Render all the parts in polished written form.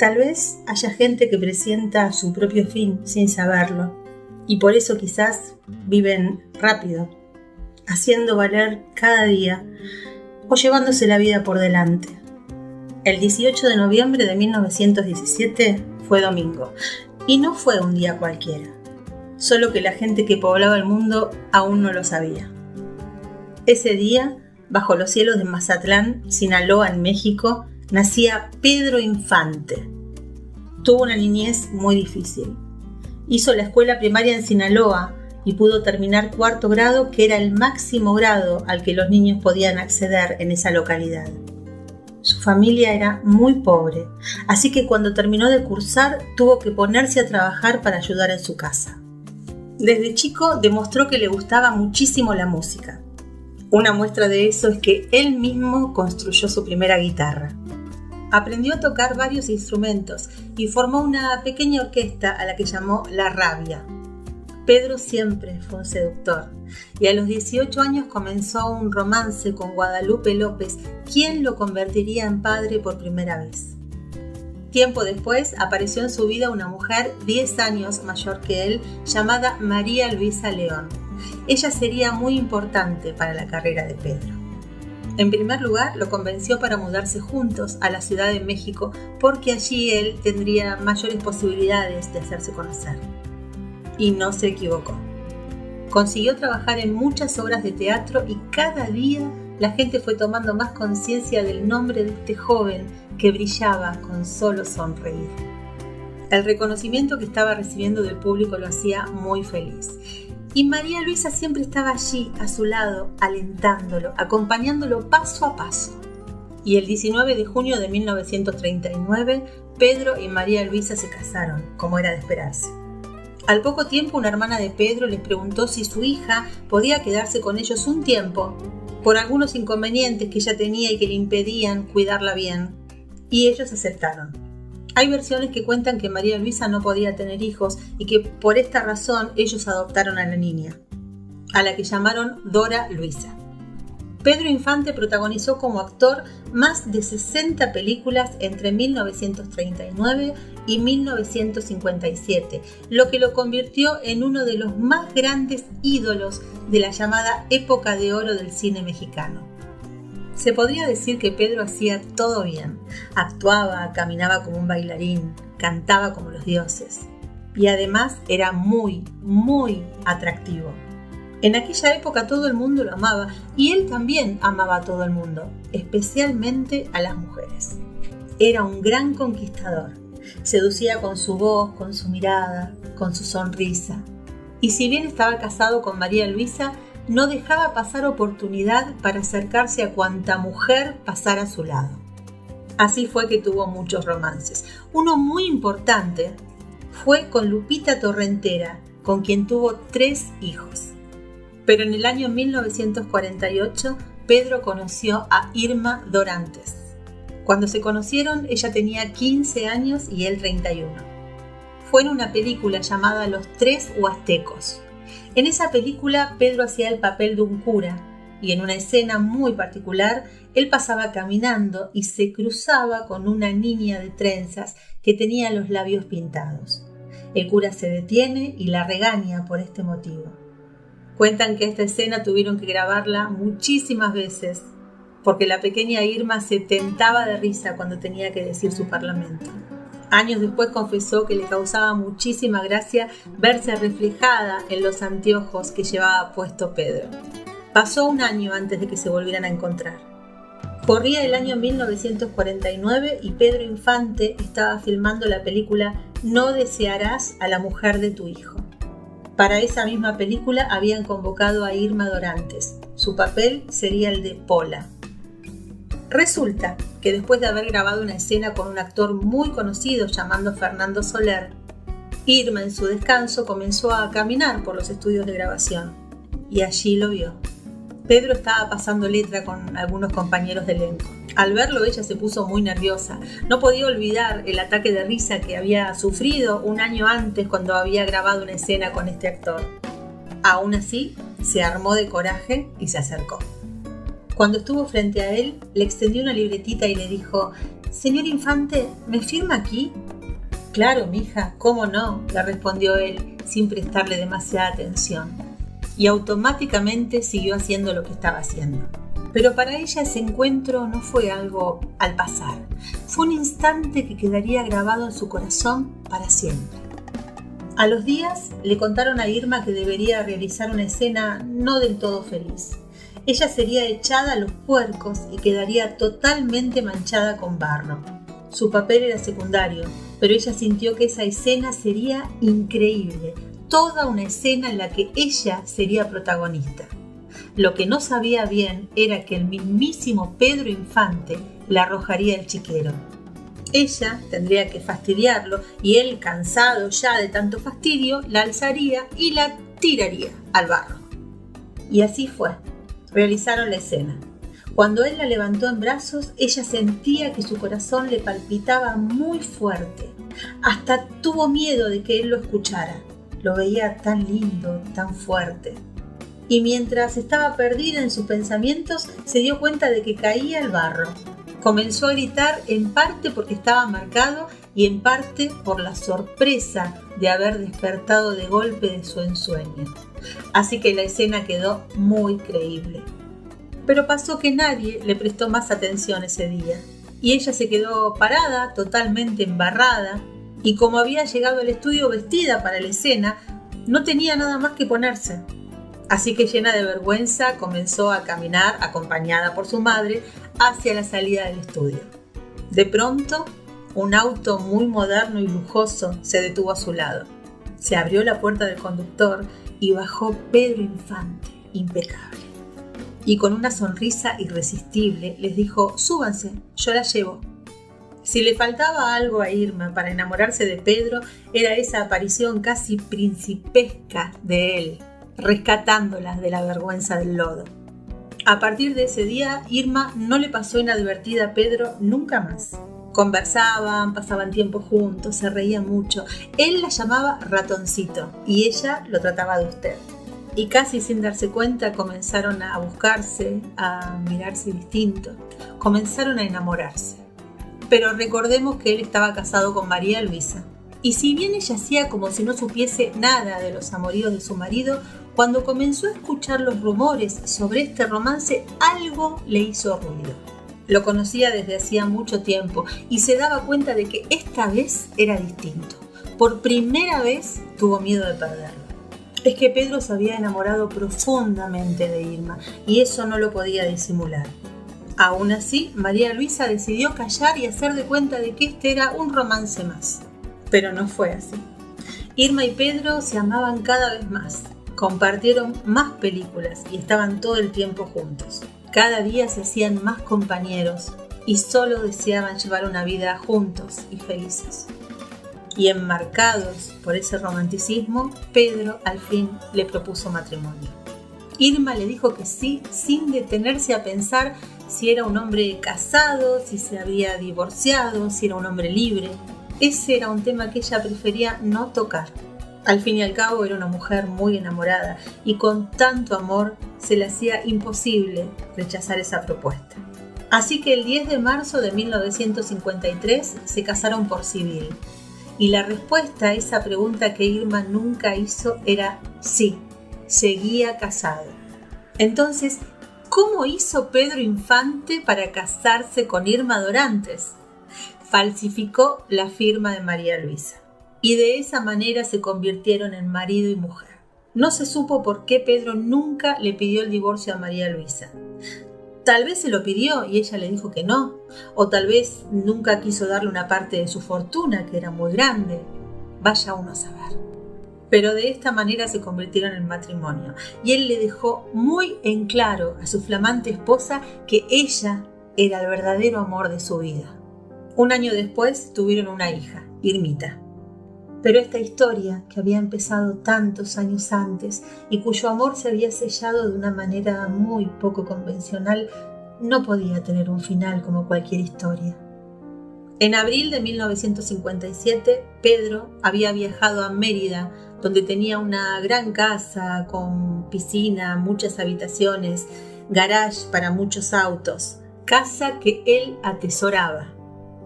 Tal vez haya gente que presienta su propio fin sin saberlo y por eso quizás viven rápido, haciendo valer cada día o llevándose la vida por delante. El 18 de noviembre de 1917 fue domingo y no fue un día cualquiera, solo que la gente que poblaba el mundo aún no lo sabía. Ese día, bajo los cielos de Mazatlán, Sinaloa, en México, nacía Pedro Infante. Tuvo una niñez muy difícil. Hizo la escuela primaria en Sinaloa y pudo terminar 4º grado, que era el máximo grado al que los niños podían acceder en esa localidad. Su familia era muy pobre, así que cuando terminó de cursar tuvo que ponerse a trabajar para ayudar en su casa. Desde chico demostró que le gustaba muchísimo la música. Una muestra de eso es que él mismo construyó su primera guitarra. Aprendió a tocar varios instrumentos y formó una pequeña orquesta a la que llamó La Rabia. Pedro siempre fue un seductor y a los 18 años comenzó un romance con Guadalupe López, quien lo convertiría en padre por primera vez. Tiempo después apareció en su vida una mujer 10 años mayor que él llamada María Luisa León. Ella sería muy importante para la carrera de Pedro. En primer lugar, lo convenció para mudarse juntos a la Ciudad de México porque allí él tendría mayores posibilidades de hacerse conocer. Y no se equivocó. Consiguió trabajar en muchas obras de teatro y cada día la gente fue tomando más conciencia del nombre de este joven que brillaba con solo sonreír. El reconocimiento que estaba recibiendo del público lo hacía muy feliz. Y María Luisa siempre estaba allí, a su lado, alentándolo, acompañándolo paso a paso. Y el 19 de junio de 1939, Pedro y María Luisa se casaron, como era de esperarse. Al poco tiempo, una hermana de Pedro les preguntó si su hija podía quedarse con ellos un tiempo, por algunos inconvenientes que ella tenía y que le impedían cuidarla bien, y ellos aceptaron. Hay versiones que cuentan que María Luisa no podía tener hijos y que por esta razón ellos adoptaron a la niña, a la que llamaron Dora Luisa. Pedro Infante protagonizó como actor más de 60 películas entre 1939 y 1957, lo que lo convirtió en uno de los más grandes ídolos de la llamada época de oro del cine mexicano. Se podría decir que Pedro hacía todo bien. Actuaba, caminaba como un bailarín, cantaba como los dioses. Y además era muy, muy atractivo. En aquella época todo el mundo lo amaba y él también amaba a todo el mundo, especialmente a las mujeres. Era un gran conquistador. Seducía con su voz, con su mirada, con su sonrisa. Y si bien estaba casado con María Luisa, no dejaba pasar oportunidad para acercarse a cuanta mujer pasara a su lado. Así fue que tuvo muchos romances. Uno muy importante fue con Lupita Torrentera, con quien tuvo 3 hijos. Pero en el año 1948, Pedro conoció a Irma Dorantes. Cuando se conocieron, ella tenía 15 años y él 31. Fue en una película llamada Los 3 Huastecos. En esa película, Pedro hacía el papel de un cura y en una escena muy particular, él pasaba caminando y se cruzaba con una niña de trenzas que tenía los labios pintados. El cura se detiene y la regaña por este motivo. Cuentan que esta escena tuvieron que grabarla muchísimas veces porque la pequeña Irma se tentaba de risa cuando tenía que decir su parlamento. Años después confesó que le causaba muchísima gracia verse reflejada en los anteojos que llevaba puesto Pedro. Pasó un año antes de que se volvieran a encontrar. Corría el año 1949 y Pedro Infante estaba filmando la película No desearás a la mujer de tu hijo. Para esa misma película habían convocado a Irma Dorantes. Su papel sería el de Pola. Resulta que después de haber grabado una escena con un actor muy conocido llamado Fernando Soler, Irma en su descanso comenzó a caminar por los estudios de grabación y allí lo vio. Pedro estaba pasando letra con algunos compañeros de elenco. Al verlo ella se puso muy nerviosa. No podía olvidar el ataque de risa que había sufrido un año antes cuando había grabado una escena con este actor. Aún así, se armó de coraje y se acercó. Cuando estuvo frente a él, le extendió una libretita y le dijo: Señor Infante, ¿me firma aquí? Claro, mija, ¿cómo no?, le respondió él sin prestarle demasiada atención. Y automáticamente siguió haciendo lo que estaba haciendo. Pero para ella ese encuentro no fue algo al pasar. Fue un instante que quedaría grabado en su corazón para siempre. A los días le contaron a Irma que debería realizar una escena no del todo feliz. Ella sería echada a los puercos y quedaría totalmente manchada con barro. Su papel era secundario, pero ella sintió que esa escena sería increíble, toda una escena en la que ella sería protagonista. Lo que no sabía bien era que el mismísimo Pedro Infante la arrojaría al chiquero. Ella tendría que fastidiarlo y él, cansado ya de tanto fastidio, la alzaría y la tiraría al barro. Y así fue. Realizaron la escena. Cuando él la levantó en brazos, ella sentía que su corazón le palpitaba muy fuerte. Hasta tuvo miedo de que él lo escuchara. Lo veía tan lindo, tan fuerte. Y mientras estaba perdida en sus pensamientos, se dio cuenta de que caía al barro. Comenzó a gritar, en parte porque estaba marcado y en parte por la sorpresa de haber despertado de golpe de su ensueño. Así que la escena quedó muy creíble. Pero pasó que nadie le prestó más atención ese día, y ella se quedó parada, totalmente embarrada, y como había llegado al estudio vestida para la escena, no tenía nada más que ponerse. Así que llena de vergüenza comenzó a caminar, acompañada por su madre, hacia la salida del estudio. De pronto, un auto muy moderno y lujoso se detuvo a su lado. Se abrió la puerta del conductor y bajó Pedro Infante, impecable. Y con una sonrisa irresistible les dijo: súbanse, yo la llevo. Si le faltaba algo a Irma para enamorarse de Pedro, era esa aparición casi principesca de él, rescatándola de la vergüenza del lodo. A partir de ese día, Irma no le pasó inadvertida a Pedro nunca más. Conversaban, pasaban tiempo juntos, se reían mucho. Él la llamaba ratoncito y ella lo trataba de usted. Y casi sin darse cuenta comenzaron a buscarse, a mirarse distinto, comenzaron a enamorarse. Pero recordemos que él estaba casado con María Luisa. Y si bien ella hacía como si no supiese nada de los amoríos de su marido, cuando comenzó a escuchar los rumores sobre este romance, algo le hizo ruido. Lo conocía desde hacía mucho tiempo y se daba cuenta de que esta vez era distinto. Por primera vez tuvo miedo de perderlo. Es que Pedro se había enamorado profundamente de Irma y eso no lo podía disimular. Aún así, María Luisa decidió callar y hacer de cuenta de que este era un romance más. Pero no fue así. Irma y Pedro se amaban cada vez más. Compartieron más películas y estaban todo el tiempo juntos. Cada día se hacían más compañeros y solo deseaban llevar una vida juntos y felices. Y enmarcados por ese romanticismo, Pedro al fin le propuso matrimonio. Irma le dijo que sí, sin detenerse a pensar si era un hombre casado, si se había divorciado, si era un hombre libre. Ese era un tema que ella prefería no tocar. Al fin y al cabo era una mujer muy enamorada y con tanto amor se le hacía imposible rechazar esa propuesta. Así que el 10 de marzo de 1953 se casaron por civil. Y la respuesta a esa pregunta que Irma nunca hizo era sí, seguía casado. Entonces, ¿cómo hizo Pedro Infante para casarse con Irma Dorantes? Falsificó la firma de María Luisa. Y de esa manera se convirtieron en marido y mujer. No se supo por qué Pedro nunca le pidió el divorcio a María Luisa. Tal vez se lo pidió y ella le dijo que no, o tal vez nunca quiso darle una parte de su fortuna, que era muy grande. Vaya uno a saber. Pero de esta manera se convirtieron en matrimonio, y él le dejó muy en claro a su flamante esposa que ella era el verdadero amor de su vida. Un año después tuvieron una hija, Irmita. Pero esta historia, que había empezado tantos años antes y cuyo amor se había sellado de una manera muy poco convencional, no podía tener un final como cualquier historia. En abril de 1957, Pedro había viajado a Mérida, donde tenía una gran casa con piscina, muchas habitaciones, garage para muchos autos, casa que él atesoraba.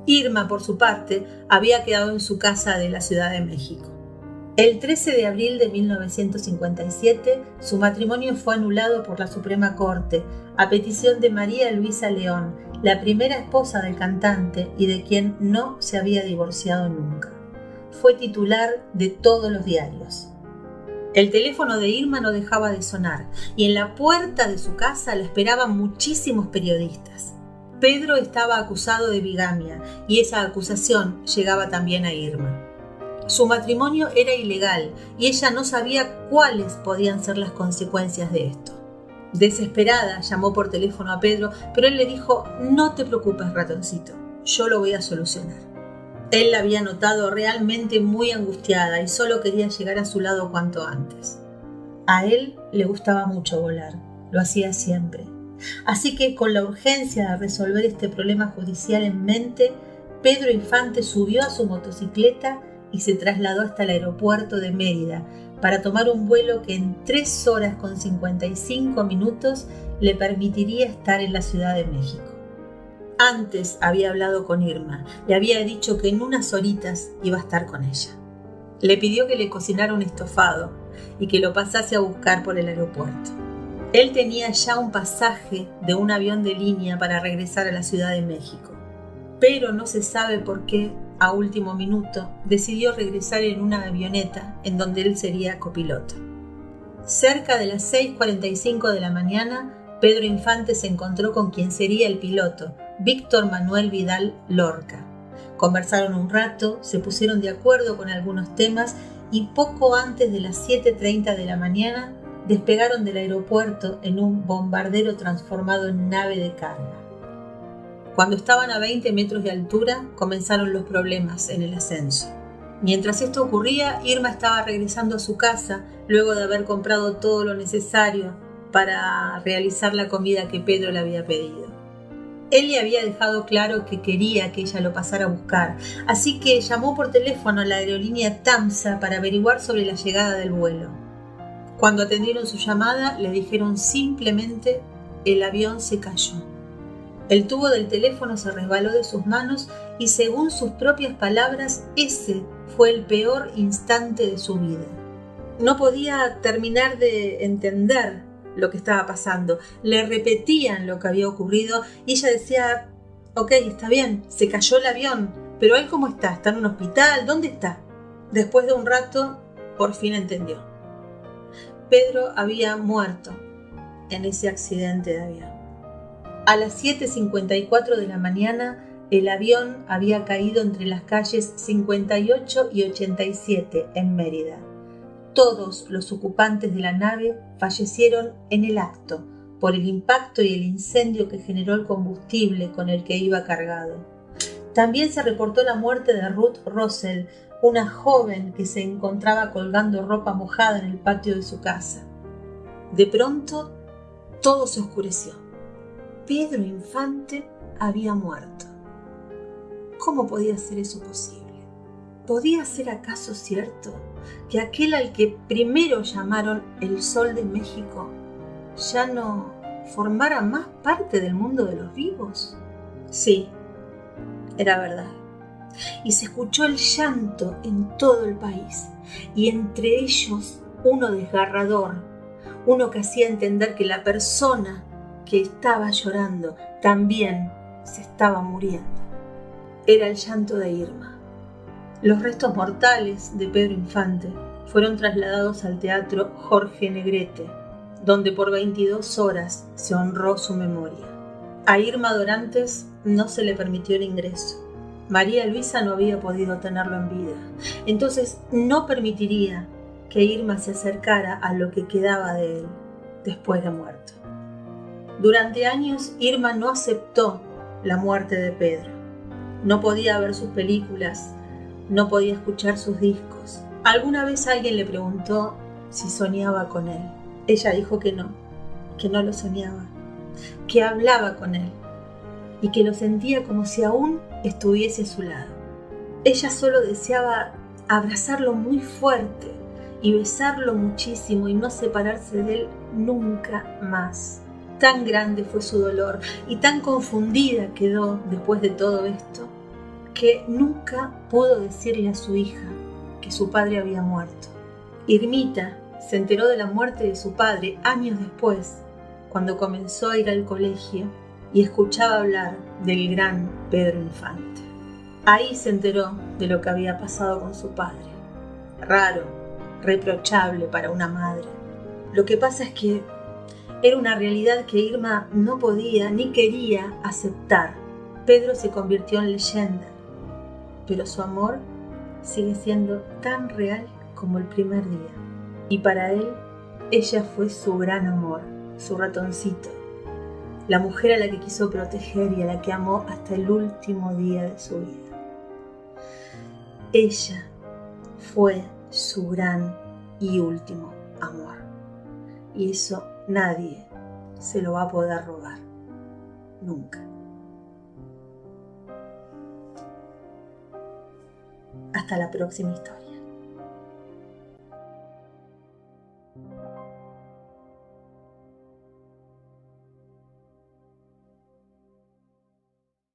Irma, por su parte, había quedado en su casa de la Ciudad de México. El 13 de abril de 1957, su matrimonio fue anulado por la Suprema Corte a petición de María Luisa León, la primera esposa del cantante y de quien no se había divorciado nunca. Fue titular de todos los diarios. El teléfono de Irma no dejaba de sonar y en la puerta de su casa la esperaban muchísimos periodistas. Pedro estaba acusado de bigamia y esa acusación llegaba también a Irma. Su matrimonio era ilegal y ella no sabía cuáles podían ser las consecuencias de esto. Desesperada, llamó por teléfono a Pedro, pero él le dijo: «No te preocupes, ratoncito, yo lo voy a solucionar». Él la había notado realmente muy angustiada y solo quería llegar a su lado cuanto antes. A él le gustaba mucho volar, lo hacía siempre. Así que, con la urgencia de resolver este problema judicial en mente, Pedro Infante subió a su motocicleta y se trasladó hasta el aeropuerto de Mérida para tomar un vuelo que en 3 horas con 55 minutos le permitiría estar en la Ciudad de México. Antes había hablado con Irma, le había dicho que en unas horitas iba a estar con ella. Le pidió que le cocinara un estofado y que lo pasase a buscar por el aeropuerto. Él tenía ya un pasaje de un avión de línea para regresar a la Ciudad de México, pero no se sabe por qué, a último minuto, decidió regresar en una avioneta en donde él sería copiloto. Cerca de las 6:45 de la mañana, Pedro Infante se encontró con quien sería el piloto, Víctor Manuel Vidal Lorca. Conversaron un rato, se pusieron de acuerdo con algunos temas y poco antes de las 7:30 de la mañana despegaron del aeropuerto en un bombardero transformado en nave de carga. Cuando estaban a 20 metros de altura, comenzaron los problemas en el ascenso. Mientras esto ocurría, Irma estaba regresando a su casa luego de haber comprado todo lo necesario para realizar la comida que Pedro le había pedido. Él le había dejado claro que quería que ella lo pasara a buscar, así que llamó por teléfono a la aerolínea TAMSA para averiguar sobre la llegada del vuelo. Cuando atendieron su llamada, le dijeron simplemente: el avión se cayó. El tubo del teléfono se resbaló de sus manos y, según sus propias palabras, ese fue el peor instante de su vida. No podía terminar de entender lo que estaba pasando. Le repetían lo que había ocurrido y ella decía: ok, está bien, se cayó el avión, pero él ¿cómo está? ¿Está en un hospital? ¿Dónde está? Después de un rato, por fin entendió. Pedro había muerto en ese accidente de avión. A las 7:54 de la mañana, el avión había caído entre las calles 58 y 87 en Mérida. Todos los ocupantes de la nave fallecieron en el acto por el impacto y el incendio que generó el combustible con el que iba cargado. También se reportó la muerte de Ruth Rosell, una joven que se encontraba colgando ropa mojada en el patio de su casa. De pronto, todo se oscureció. Pedro Infante había muerto. ¿Cómo podía ser eso posible? ¿Podía ser acaso cierto que aquel al que primero llamaron el Sol de México ya no formara más parte del mundo de los vivos? Sí, era verdad. Y se escuchó el llanto en todo el país, y entre ellos uno desgarrador, uno que hacía entender que la persona que estaba llorando también se estaba muriendo. Era el llanto de Irma. Los restos mortales de Pedro Infante fueron trasladados al Teatro Jorge Negrete, donde por 22 horas se honró su memoria. A Irma Dorantes no se le permitió el ingreso. María Luisa no había podido tenerlo en vida, entonces no permitiría que Irma se acercara a lo que quedaba de él después de muerto. Durante años, Irma no aceptó la muerte de Pedro. No podía ver sus películas, no podía escuchar sus discos. Alguna vez alguien le preguntó si soñaba con él. Ella dijo que no lo soñaba, que hablaba con él y que lo sentía como si aún estuviese a su lado. Ella solo deseaba abrazarlo muy fuerte y besarlo muchísimo y no separarse de él nunca más. Tan grande fue su dolor y tan confundida quedó después de todo esto. que nunca pudo decirle a su hija que su padre había muerto. Irmita se enteró de la muerte de su padre años después, cuando comenzó a ir al colegio y escuchaba hablar del gran Pedro Infante. Ahí se enteró de lo que había pasado con su padre. Raro, reprochable para una madre. Lo que pasa es que era una realidad que Irma no podía ni quería aceptar. Pedro se convirtió en leyenda, pero su amor sigue siendo tan real como el primer día. Y para él, ella fue su gran amor, su ratoncito, la mujer a la que quiso proteger y a la que amó hasta el último día de su vida. Ella fue su gran y último amor. Y eso nadie se lo va a poder robar. Nunca. Hasta la próxima historia.